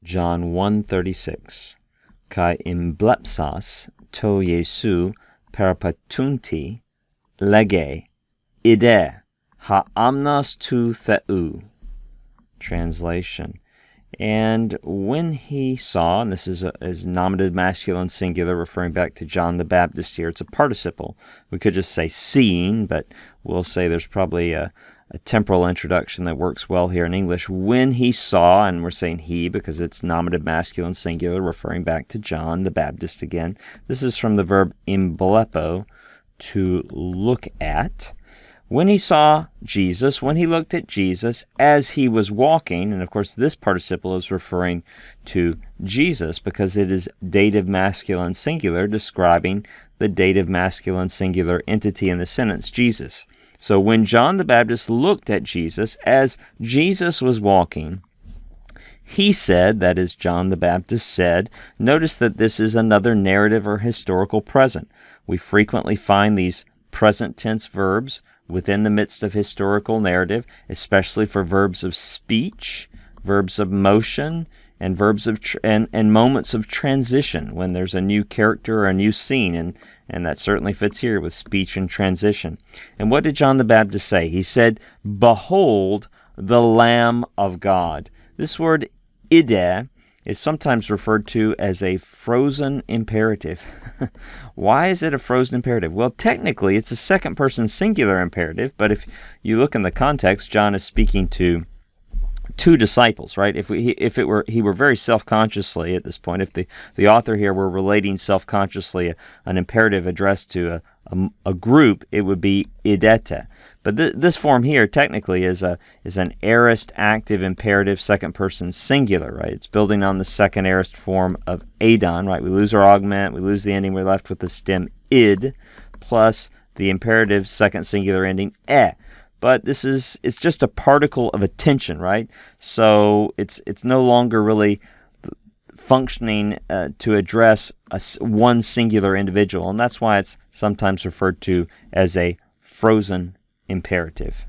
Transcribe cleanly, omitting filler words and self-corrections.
John 1:36. Kai imblepsas to Jesu parapatunti lege ide ha amnas tu theu. Translation. And when he saw, and this is nominative masculine singular, referring back to John the Baptist here. It's a participle. We could just say seeing, but we'll say there's probably a temporal introduction that works well here in English. When he saw, and we're saying he because it's nominative masculine singular, referring back to John the Baptist again. This is from the verb imblepo, to look at. When he saw Jesus, when he looked at Jesus as he was walking, and of course this participle is referring to Jesus because it is dative masculine singular describing the dative masculine singular entity in the sentence, Jesus. So when John the Baptist looked at Jesus as Jesus was walking, he said, that is John the Baptist said, notice that this is another narrative or historical present. We frequently find these present tense verbs within the midst of historical narrative, especially for verbs of speech, verbs of motion, and verbs of and moments of transition when there's a new character or a new scene, and that certainly fits here with speech and transition. And what did John the Baptist say? He said, "Behold the Lamb of God." This word ide is sometimes referred to as a frozen imperative. Why is it a frozen imperative? Well, technically, it's a second-person singular imperative, but if you look in the context, John is speaking to two disciples, right? If he were very self-consciously at this point, if the author here were relating self-consciously an imperative addressed to a group, it would be idete. But this form here technically is an aorist active imperative second-person singular, right? It's building on the second aorist form of adon, right? We lose our augment, we lose the ending, we're left with the stem id plus the imperative second singular ending e. But it's just a particle of attention, right? So it's no longer really functioning to address one singular individual, and that's why it's sometimes referred to as a frozen imperative.